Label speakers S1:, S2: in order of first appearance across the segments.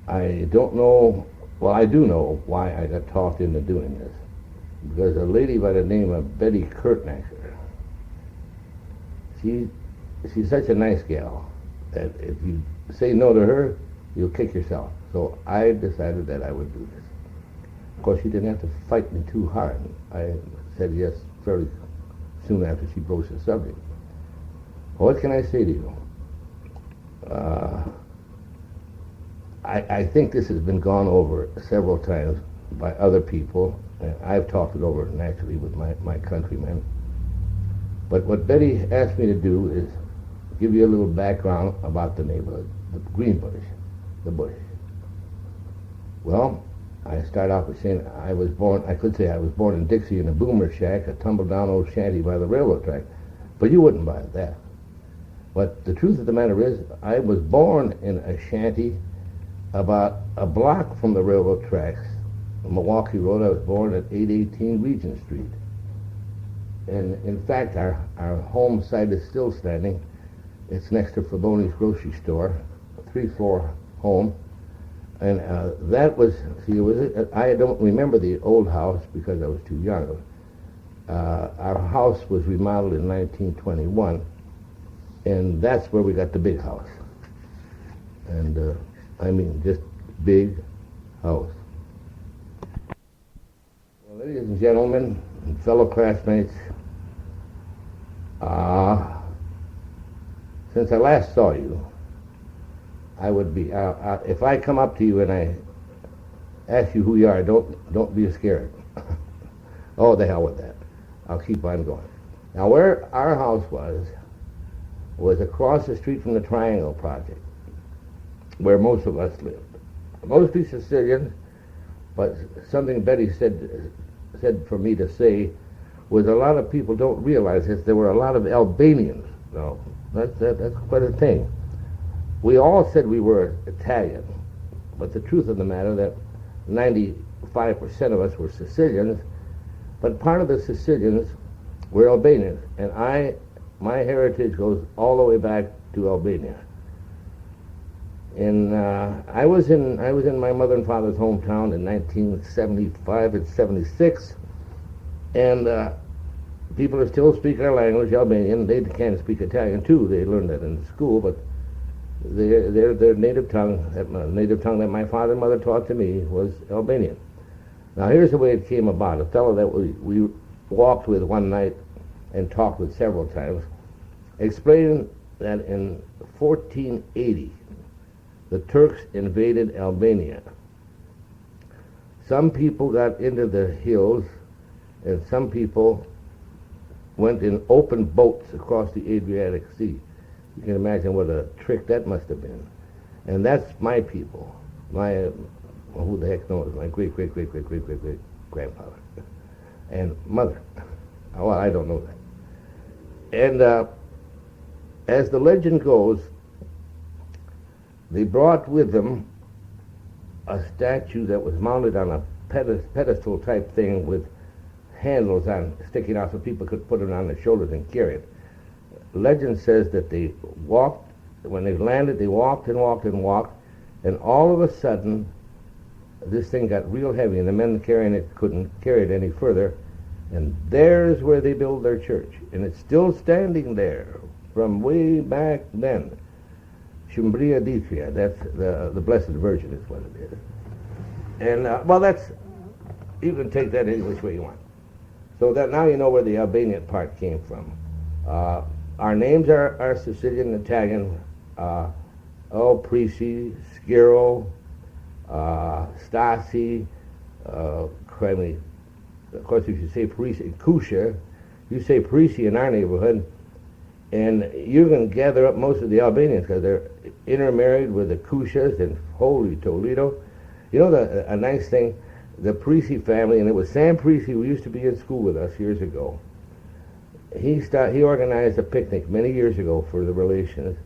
S1: I don't know, well, I do know why I got talked into doing this. Because a lady by the name of Betty Kurtenacker, she's such a nice gal that if you say no to her, you'll kick yourself. So I decided that I would do this. Of course, she didn't have to fight me too hard. I said yes fairly soon after she broached the subject. What can I say to you? I think this has been gone over several times by other people, and I've talked it over naturally with my countrymen. But what Betty asked me to do is give you a little background about the neighborhood, the Greenbush, the bush. Well, I start off by saying I was born in Dixie in a boomer shack, a tumble-down old shanty by the railroad track. But you wouldn't buy that. But the truth of the matter is, I was born in a shanty about a block from the railroad tracks, on Milwaukee Road. I was born at 818 Regent Street. And in fact, our home site is still standing. It's next to Faroni's grocery store, a 3-floor home. And that was, I don't remember the old house because I was too young. Our house was remodeled in 1921, and that's where we got the big house. And I mean, just big house. Well, ladies and gentlemen, and fellow classmates, since I last saw you, I would be, if I come up to you and I ask you who you are, don't be scared. Oh, the hell with that. I'll keep on going. Now, where our house was across the street from the Triangle Project, where most of us lived. Mostly Sicilians, but something Betty said for me to say was a lot of people don't realize this. There were a lot of Albanians. No, that's quite a thing. We all said we were Italian, but the truth of the matter that 95% of us were Sicilians, but part of the Sicilians were Albanians, and my heritage goes all the way back to Albania. And I was in my mother and father's hometown in 1975 and 76, and people are still speaking our language, Albanian. They can't speak Italian too. They learned that in school, but their native tongue, that my father and mother taught to me, was Albanian. Now here's the way it came about. A fellow that we walked with one night and talked with several times explained that in 1480 the Turks invaded Albania. Some people got into the hills, and some people went in open boats across the Adriatic Sea. You can imagine what a trick that must have been. And that's my people. Who the heck knows? My great-great-great-great-great-great-grandfather and mother. Well, I don't know that. And as the legend goes, they brought with them a statue that was mounted on a pedestal type thing with handles sticking out so people could put it on their shoulders and carry it. Legend says that they walked, when they landed, they walked and walked and walked, and all of a sudden this thing got real heavy, and the men carrying it couldn't carry it any further, and there's where they built their church, and it's still standing there from way back then. Shumbria Ditria, that's the Blessed Virgin is what it is. And, well, you can take that any which way you want. So that now you know where the Albanian part came from. Our names are Sicilian-Italian, Prisi, Skiro, Stasi, Kremli. Of course, if you say Prisi, Kusha, you say Prisi in our neighborhood, and you can gather up most of the Albanians because they're intermarried with the Kushas and holy Toledo. You know, a nice thing, the Prisi family, and it was Sam Prisi who used to be in school with us years ago. He organized a picnic many years ago for the relations,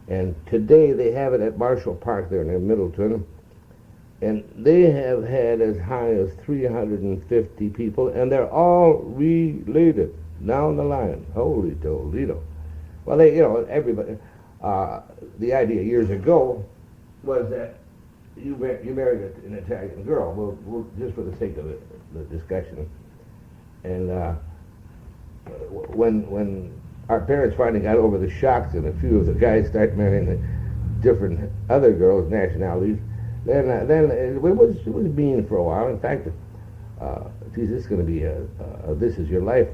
S1: and today they have it at Marshall Park there near Middleton, and they have had as high as 350 people, and they're all related down the line. Holy Toledo. Well, everybody, the idea years ago was that you married an Italian girl. We'll just for the sake of the discussion. And when our parents finally got over the shocks and a few of the guys started marrying the different other girls' nationalities, then it was mean for a while. In fact, geez, this is going to be a This Is Your Life,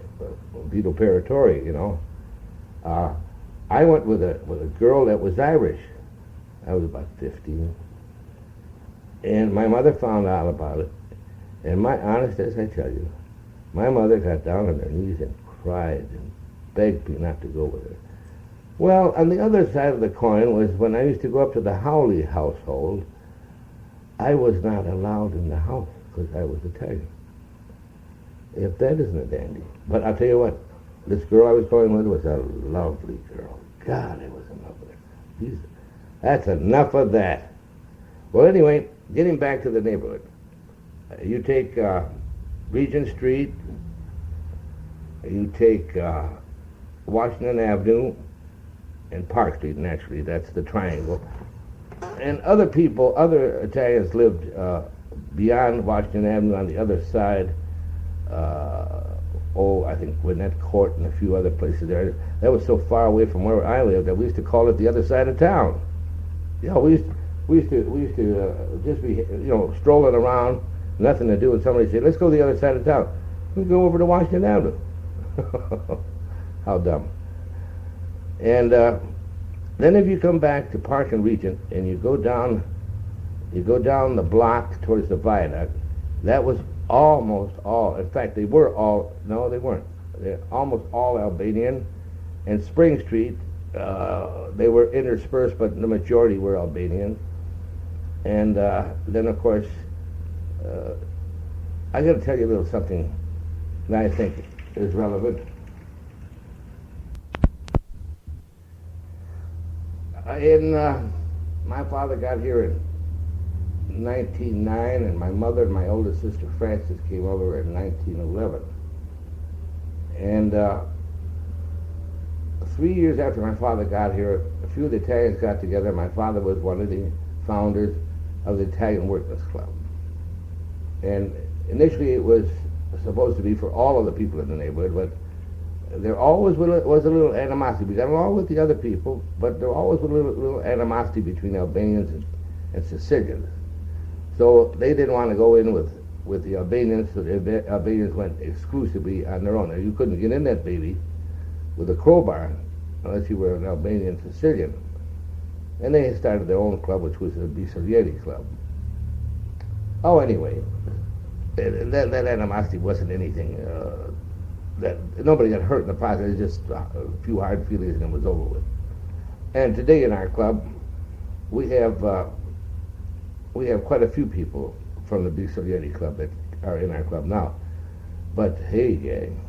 S1: Vito Paratore, you know. I went with a girl that was Irish. I was about 15. And my mother found out about it. And my honest as I tell you, my mother got down on her knees and cried and begged me not to go with her. Well, on the other side of the coin was when I used to go up to the Hawley household, I was not allowed in the house because I was Italian. If that isn't a dandy. But I'll tell you what, this girl I was going with was a lovely girl. God, I was in love with her. Jesus. That's enough of that. Well, anyway, getting back to the neighborhood. You take Regent Street, you take Washington Avenue, and Park Street, naturally, that's the triangle. And other Italians lived beyond Washington Avenue on the other side. I think Gwinnett Court and a few other places there. That was so far away from where I lived that we used to call it the other side of town. You know, we used to just be, you know, strolling around, nothing to do, and somebody said, "Let's go to the other side of town." We go over to Washington Avenue. How dumb. And then if you come back to Park and Regent and you go down the block towards the viaduct, that was almost all, in fact, they weren't. They're almost all Albanian. And Spring Street, they were interspersed, but the majority were Albanian. And then, of course, I got to tell you a little something that I think is relevant. My father got here in 1909, and my mother and my oldest sister Frances came over in 1911. And 3 years after my father got here, a few of the Italians got together. My father was one of the founders of the Italian Workmen's Club. And initially it was supposed to be for all of the people in the neighborhood, but there always was a little animosity. We got along with the other people, but there always was a little animosity between Albanians and Sicilians. So they didn't want to go in with the Albanians, so the Albanians went exclusively on their own. Now, you couldn't get in that baby with a crowbar unless you were an Albanian Sicilian. And they started their own club, which was the Byzantine Club. Oh, anyway, that animosity wasn't anything that nobody got hurt in the process. It was just a few hard feelings and it was over with. And today in our club, we have quite a few people from the Byzantine Club that are in our club now. But hey, gang,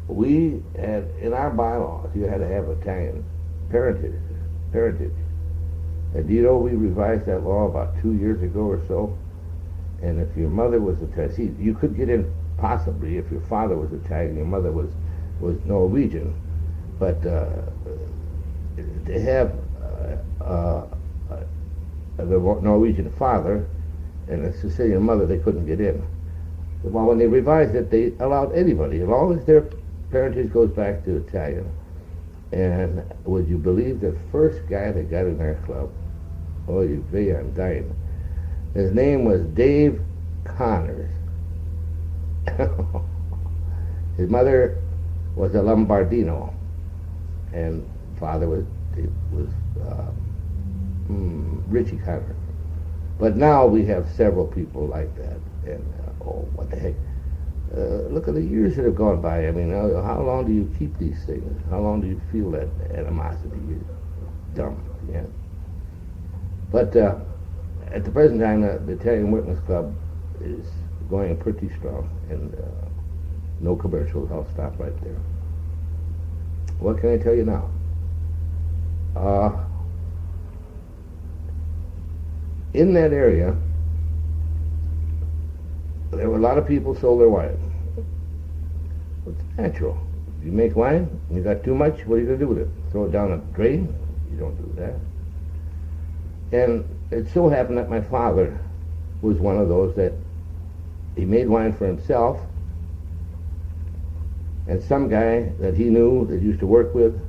S1: we had in our bylaws you had to have Italian parentage. And do you know we revised that law about 2 years ago or so? And if your mother was Italian, you could get in possibly if your father was Italian, your mother was Norwegian. But to have the Norwegian father and a Sicilian mother, they couldn't get in. Well, when they revised it, they allowed anybody, as long as their parentage goes back to Italian. And would you believe the first guy that got in our club? Oh, I'm dying. His name was Dave Connors. His mother was a Lombardino, and father was Richie Connors. But now we have several people like that, and what the heck? Look at the years that have gone by. I mean, how long do you keep these things? How long do you feel that animosity? You're dumb, yeah. But at the present time, the Italian Workmen's Club is going pretty strong, and no commercials. I'll stop right there. What can I tell you now? In that area, there were a lot of people sold their wine. It's natural. You make wine, and you got too much, what are you going to do with it? Throw it down a drain? You don't do that. And it so happened that my father was one of those that he made wine for himself, and some guy that he knew that used to work with,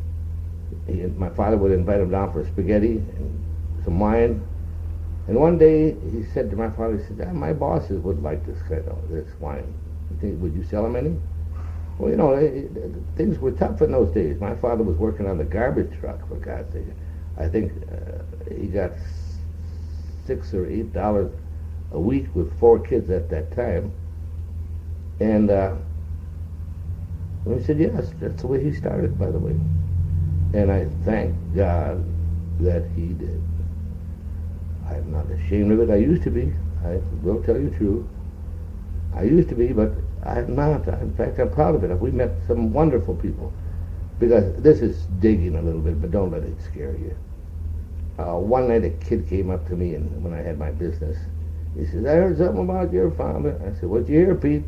S1: my father would invite him down for spaghetti and some wine. And one day he said to my father, he said, my bosses would like this kind of this wine. Would you sell them any? Well, you know, things were tough in those days. My father was working on the garbage truck, for God's sake. I think he got $6 or $8 a week with 4 kids at that time. And he said, yes, that's the way he started, by the way. And I thank God that he did. I'm not ashamed of it. I used to be. I will tell you the truth. I used to be, but I'm not. In fact, I'm proud of it. We met some wonderful people. Because this is digging a little bit, but don't let it scare you. One night a kid came up to me, and when I had my business, he says, I heard something about your father. I said, what'd you hear, Pete?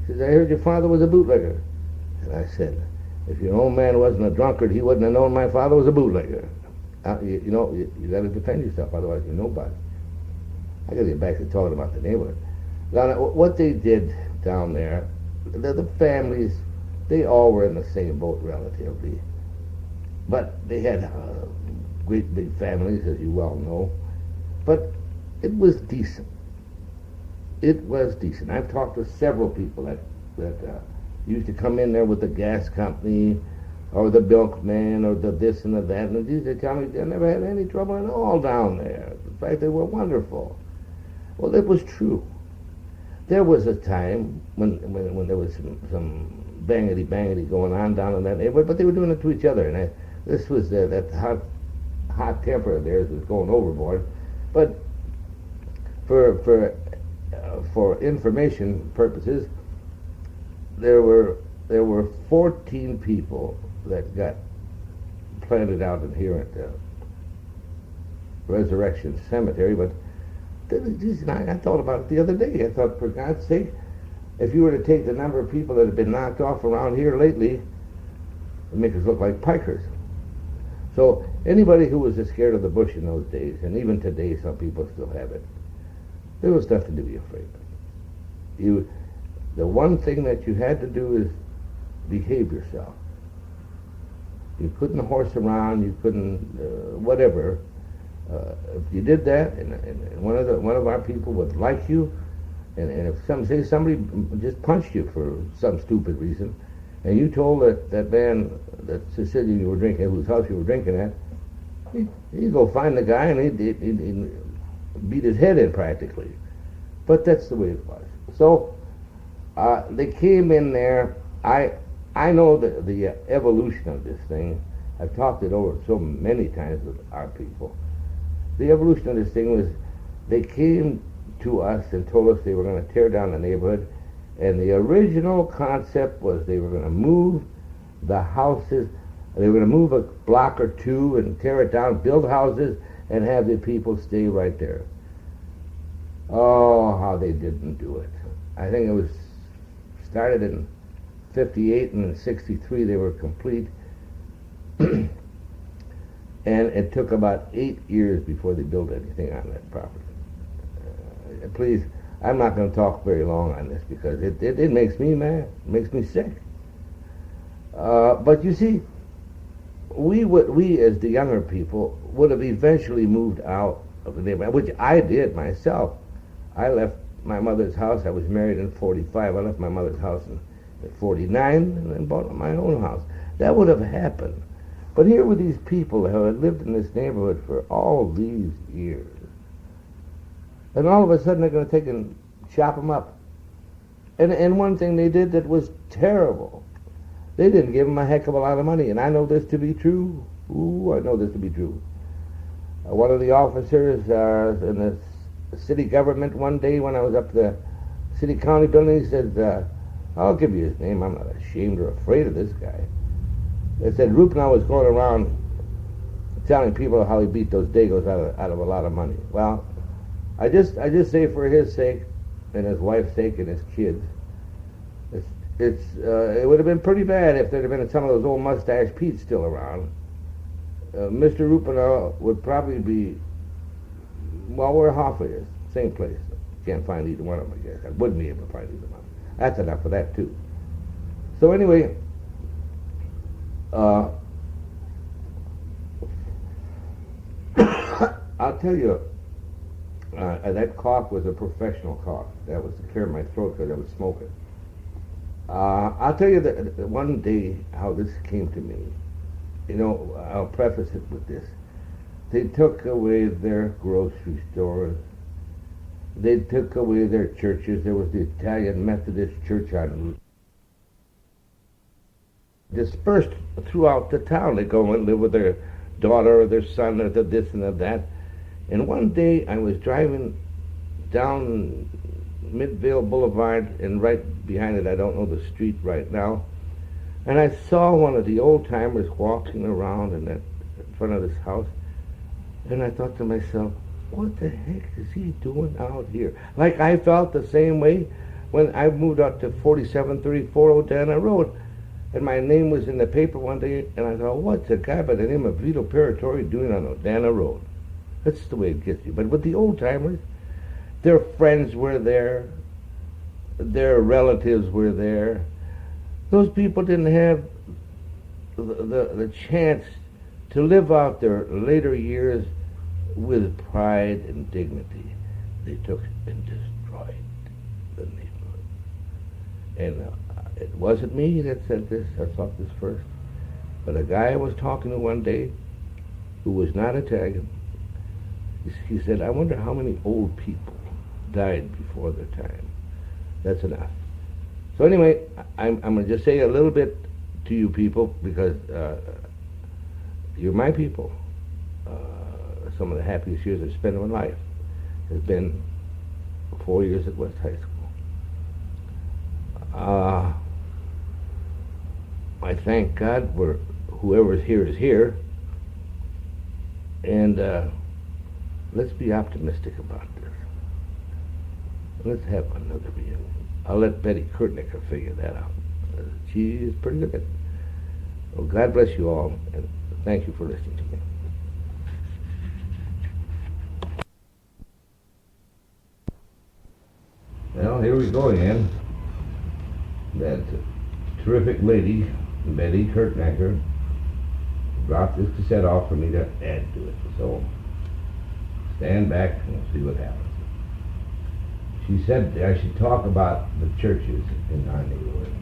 S1: He says, I heard your father was a bootlegger. And I said, if your old man wasn't a drunkard, he wouldn't have known my father was a bootlegger. You know, you got to defend yourself, otherwise you're nobody. I got to get back to talking about the neighborhood. Now, what they did down there, the families, they all were in the same boat relatively. But they had great big families, as you well know. But it was decent. It was decent. I've talked to several people that used to come in there with the gas company or the Milkman or the this and the that, and they tell me they never had any trouble at all down there. In fact, they were wonderful. Well, it was true. There was a time when there was some bangity going on down in that neighborhood, but they were doing it to each other, and this was that hot temper of theirs was going overboard. But for information purposes, there were 14 people that got planted out in here at the Resurrection Cemetery. But I thought about it the other day. I thought, for God's sake, if you were to take the number of people that have been knocked off around here lately, it'd make us look like pikers. So anybody who was scared of the bush in those days, and even today some people still have it, there was nothing to be afraid of. The one thing that you had to do is behave yourself. You couldn't horse around, you couldn't whatever. If you did that, and one of our people would like you, and if somebody just punched you for some stupid reason, and you told that man, that Sicilian you were drinking, whose house you were drinking at, he'd go find the guy and he'd beat his head in practically. But that's the way it was. So they came in there. I know the evolution of this thing. I've talked it over so many times with our people. The evolution of this thing was they came to us and told us they were going to tear down the neighborhood, and the original concept was they were going to move the houses. They were going to move a block or two and tear it down, build houses, and have the people stay right there. Oh, how they didn't do it. I think it was started in 58, and in 63 they were complete. And it took about 8 years before they built anything on that property. Please, I'm not going to talk very long on this because it makes me mad. It makes me sick. But you see, we as the younger people would have eventually moved out of the neighborhood, which I did myself. I left my mother's house. I was married in 45. I left my mother's house at 49 and then bought my own house. That would have happened. But here were these people who had lived in this neighborhood for all these years. And all of a sudden they're going to take and chop them up. And one thing they did that was terrible. They didn't give them a heck of a lot of money. And I know this to be true. Ooh, I know this to be true. One of the officers in the city government one day when I was up the city county building, he said, I'll give you his name. I'm not ashamed or afraid of this guy. They said Rupena was going around telling people how he beat those Dagos out of a lot of money. Well, I just say for his sake and his wife's sake and his kids, it would have been pretty bad if there'd have been some of those old mustache Pete's still around. Mr. Rupena would probably be Well, where Hoffa is, same place. Can't find either one of them, I guess. I wouldn't be able to find either one. That's enough of that, too. So anyway, I'll tell you, that cough was a professional cough. That was to clear my throat because I was smoking. I'll tell you that one day how this came to me. You know, I'll preface it with this. They took away their grocery stores. They took away their churches. There was the Italian Methodist Church on dispersed throughout the town. They go and live with their daughter or their son or this and that. And one day I was driving down Midvale Boulevard, and right behind it, I don't know the street right now, and I saw one of the old-timers walking around in front of this house, and I thought to myself, what the heck is he doing out here? Like I felt the same way when I moved out to 4734 Odana Road, and my name was in the paper one day, and I thought, what's a guy by the name of Vito Paratore doing on Odana Road? That's the way it gets you. But with the old-timers, their friends were there, their relatives were there. Those people didn't have the chance to live out their later years with pride and dignity. They took and destroyed the neighborhood. And it wasn't me that said this, I thought this first, but a guy I was talking to one day who was not Italian, he said, I wonder how many old people died before their time. That's enough. So anyway, I'm going to just say a little bit to you people because you're my people. Some of the happiest years I've spent in my life has been 4 years at West High School. I thank God for whoever's here is here, and let's be optimistic about this. Let's have another reunion. I'll let Betty Kurtenacker figure that out. She is pretty good at it. Well, God bless you all, and thank you for listening to me. Well, here we go again. That terrific lady, Betty Kurtenacker, dropped this cassette off for me to add to it. So stand back and we'll see what happens. She said I should talk about the churches in our neighborhood.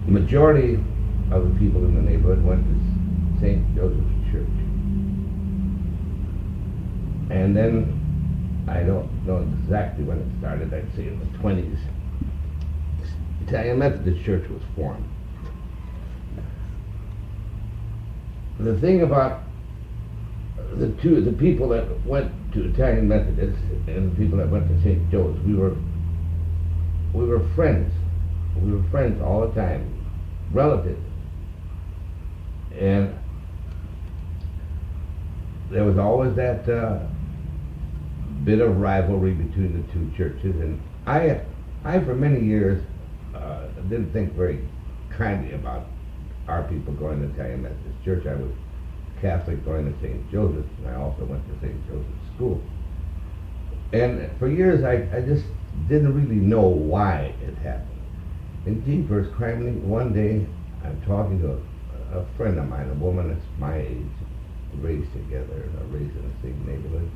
S1: The majority of the people in the neighborhood went to St. Joseph's Church. And then, I don't know exactly when it started, I'd say in the 20s, the Italian Methodist Church was formed. The thing about the people that went to Italian Methodist and the people that went to St. Joe's, we were friends. We were friends all the time, relatives. And there was always that bit of rivalry between the two churches, and I for many years didn't think very kindly about our people going to Italian Methodist Church. I was Catholic going to St. Joseph's, and I also went to St. Joseph's School. And for years I just didn't really know why it happened. And jeepers, criminy, one day I'm talking to a friend of mine, a woman that's my age, raised together, raised in the same neighborhood.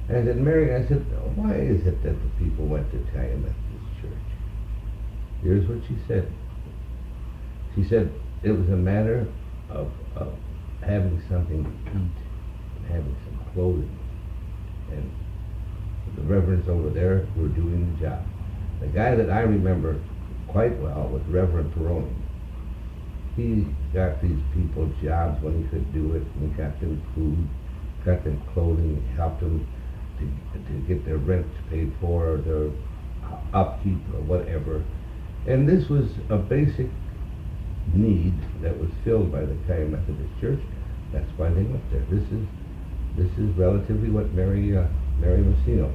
S1: And I said, Mary, I said, why is it that the people went to Italian Methodist Church? Here's what she said. She said it was a matter of having something to eat and having some clothing. And the reverends over there were doing the job. The guy that I remember quite well was Reverent Faroni. He got these people jobs when he could do it, and he got them food, got them clothing, helped them to get their rent paid for, or their upkeep, or whatever. And this was a basic need that was filled by the Italian Methodist Church. That's why they went there. This is relatively what Mary Messino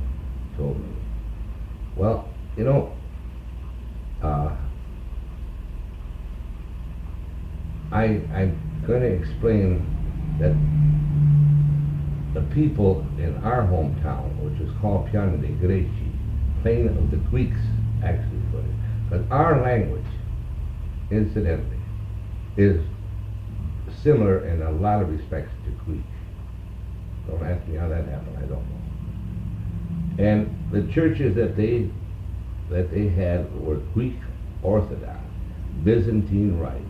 S1: told me. Well, you know, I'm going to explain that the people in our hometown, which is called Piano dei Greci, plain of the Greeks, actually put it. But our language, incidentally, is similar in a lot of respects to Greek. Don't ask me how that happened, I don't know. And the churches that they had were Greek Orthodox, Byzantine rite,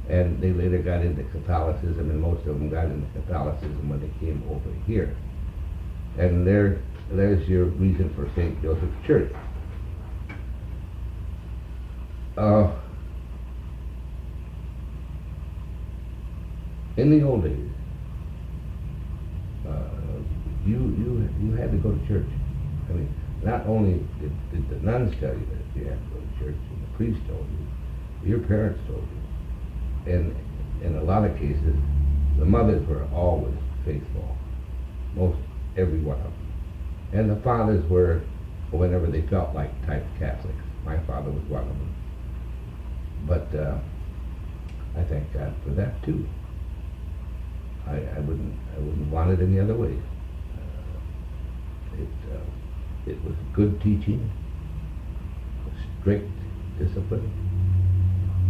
S1: and they later got into Catholicism, and most of them got into Catholicism when they came over here. And there's your reason for St. Joseph's Church. In the old days, you had to go to church. I mean, not only did the nuns tell you that you had to go to church, and the priest told you, your parents told you. And in a lot of cases, the mothers were always faithful, most every one of them. And the fathers were, whenever they felt like, type Catholics. My father was one of them. But I thank God for that too. I wouldn't want it any other way. It was good teaching, strict discipline,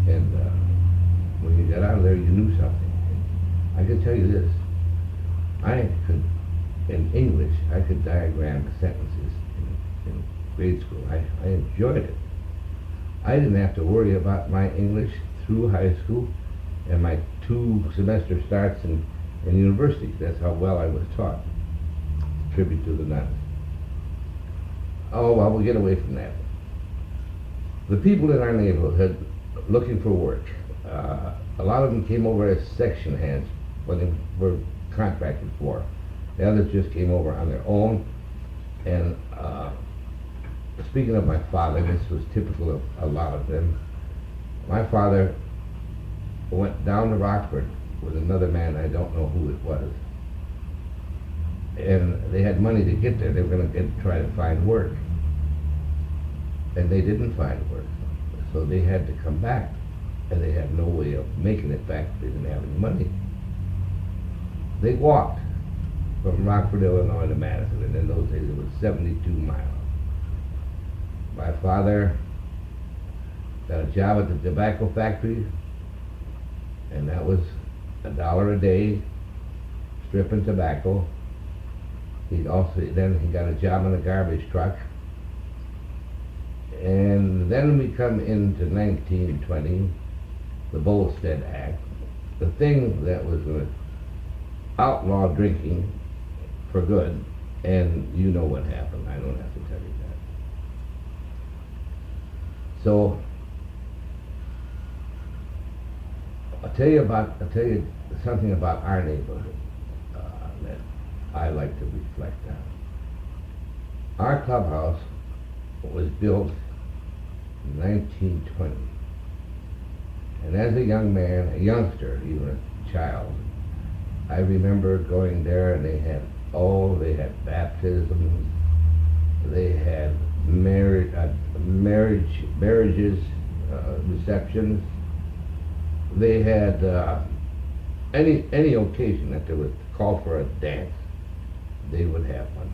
S1: and when you got out of there, you knew something. And I can tell you this: in English, I could diagram the sentences in grade school. I enjoyed it. I didn't have to worry about my English through high school and my 2 semester starts in university. That's how well I was taught. Tribute to the nuns. Oh, well, we'll get away from that. The people in our neighborhood looking for work, a lot of them came over as section hands when they were contracted for. The others just came over on their own. And speaking of my father, this was typical of a lot of them. My father went down to Rockford with another man, I don't know who it was. And they had money to get there. They were going to try to find work. And they didn't find work. So they had to come back. And they had no way of making it back. They didn't have any money. They walked from Rockford, Illinois to Madison. And in those days it was 72 miles. My father got a job at the tobacco factory. And that was $1 a day, stripping tobacco. He got a job on a garbage truck. And then we come into 1920, the Volstead Act, the thing that was going to outlaw drinking for good, and you know what happened. I don't have to tell you that. So I'll tell you something about our neighborhood that I like to reflect on. Our clubhouse was built in 1920. And as a young man, a youngster, even a child, I remember going there and they had baptisms, they had marriages, receptions, they had any occasion that there was called for a dance, they would have one.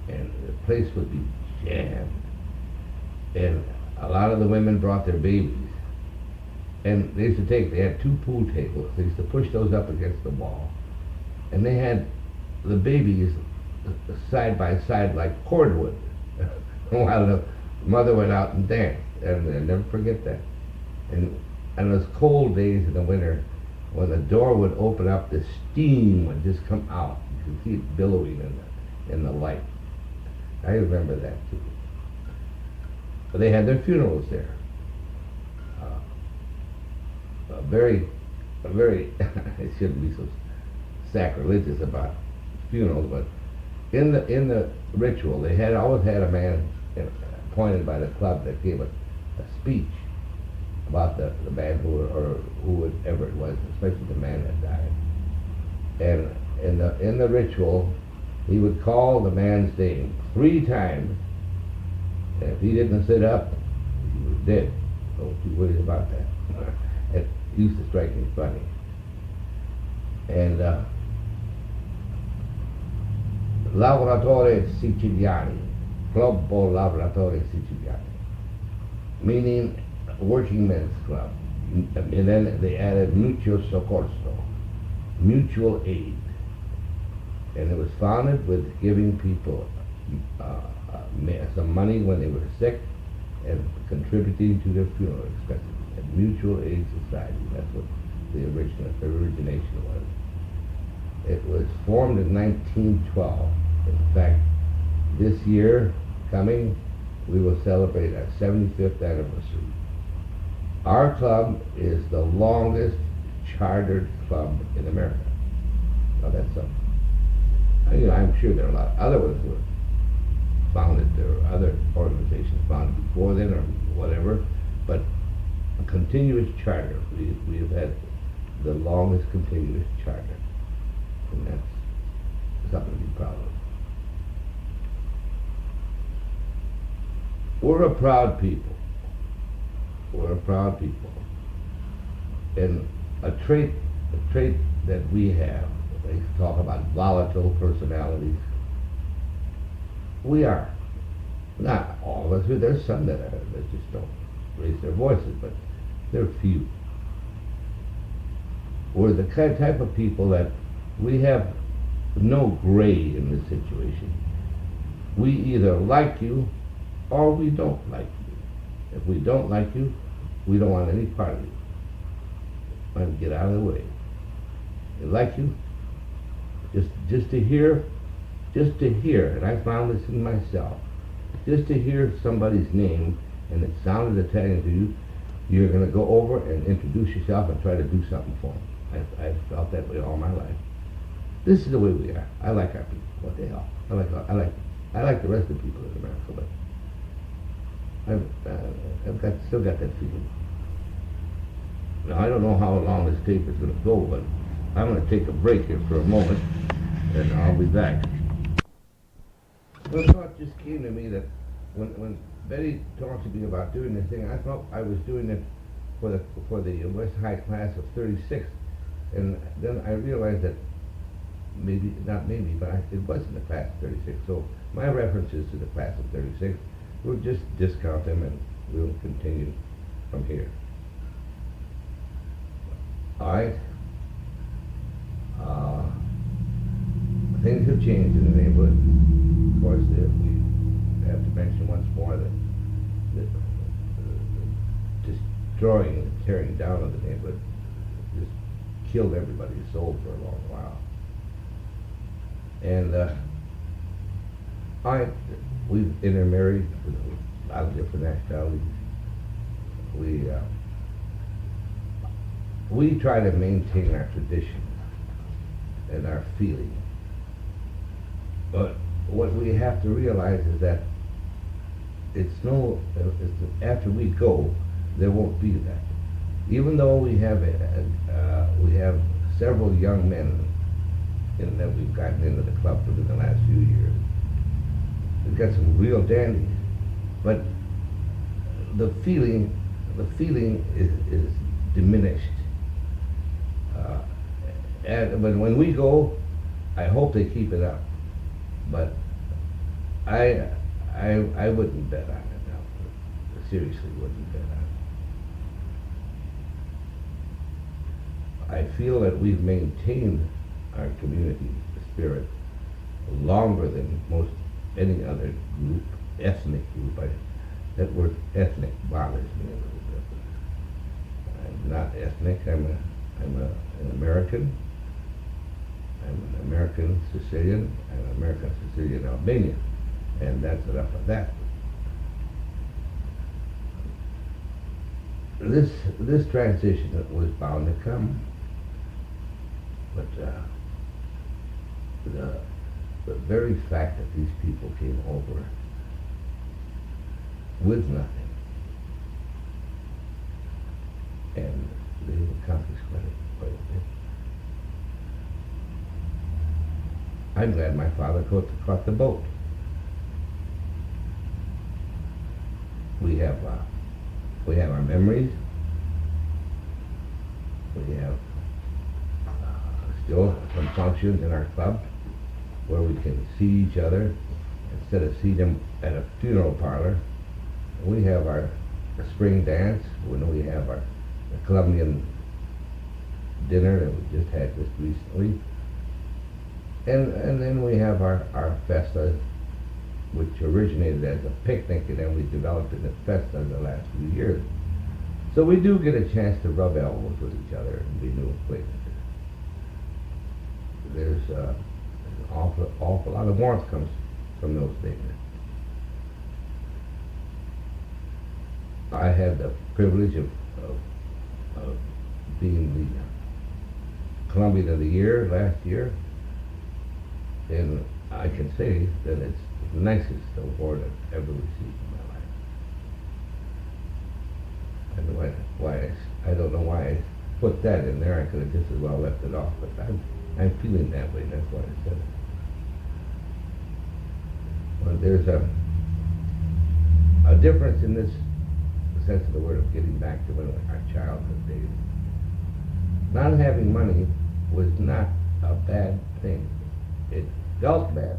S1: And the place would be jammed. And a lot of the women brought their babies. And they had 2 pool tables. They used to push those up against the wall. And they had the babies side by side like cordwood while the mother went out and danced. And I'll never forget that. And on those cold days in the winter, when the door would open up, the steam would just come out. You could see it billowing in the light. I remember that too. But they had their funerals there. I shouldn't be so sacrilegious about funerals, but in the ritual, they always had a man appointed by the club that gave a speech about the man whoever it was, especially the man that died. And in the ritual, he would call the man's name 3 times. And if he didn't sit up, he was dead. Don't you worry about that. It used to strike me funny. And Lavoratori Siciliani, Clubbo Lavoratori Siciliani, meaning working men's club. And then they added Mutuo Soccorso, mutual aid. And it was founded with giving people some money when they were sick and contributing to their funeral expenses. A mutual aid society, that's what the origination was. It was formed in 1912. In fact, this year coming, we will celebrate our 75th anniversary. Our club is the longest chartered club in America. Now that's something. I'm sure there are a lot of other ones who were founded, there are other organizations founded before then or whatever, but a continuous charter. We have had the longest continuous charter, and that's something to be proud of. We're a proud people. We're a proud people. And a trait that we have, they talk about volatile personalities. We are. Not all of us. There's some that just don't raise their voices, but they're few. We're the type of people that we have no gray in this situation. We either like you or we don't like you. If we don't like you, we don't want any part of you. Trying to get out of the way. They like you, just to hear, and I found this in myself, just to hear somebody's name and it sounded Italian to you, you're going to go over and introduce yourself and try to do something for them. I've felt that way all my life. This is the way we are. I like our people. What the hell? I like the rest of the people in America, but I've still got that feeling. Now I don't know how long this tape is going to go, but I'm going to take a break here for a moment, and I'll be back. The thought just came to me that when Betty talked to me about doing this thing, I thought I was doing it for the West High class of '36, and then I realized that it wasn't the class of '36. So my references to the class of '36, we'll just discount them and we'll continue from here. All right. Things have changed in the neighborhood. Of course, we have to mention once more that the destroying and tearing down of the neighborhood just killed everybody's soul for a long while. And we've intermarried with a lot of different nationalities. We try to maintain our tradition and our feeling. But what we have to realize is that after we go, there won't be that. Even though we have several young men that we've gotten into the club within the last few years. We've got some real dandies, but the feeling is diminished. And when we go, I hope they keep it up. But I wouldn't bet on it now. Seriously, wouldn't bet on it. I feel that we've maintained our community spirit longer than most any other group, ethnic group. That word ethnic bothers me a little bit. I'm not ethnic. I'm an American. I'm an American Sicilian. I'm an American Sicilian Albanian, and that's enough of that. This transition was bound to come, but the very fact that these people came over with nothing, and they accomplished quite a bit. I'm glad my father caught the boat. We have our memories. We have still some functions in our club. where we can see each other instead of see them at a funeral parlor. We have our spring dance, when we have our Columbian dinner that we just had just recently. And then we have our Festa, which originated as a picnic, and then we developed it as Festa in the last few years. So we do get a chance to rub elbows with each other and be new acquaintances. There's an awful lot of warmth comes from those things. I had the privilege of being the Columbian of the Year last year, and I can say that it's the nicest award I've ever received in my life. And I don't know why I put that in there. I could have just as well left it off, but I'm feeling that way. That's why I said it. Well, there's a difference in this sense of the word of getting back to our childhood days. Not having money was not a bad thing. It felt bad,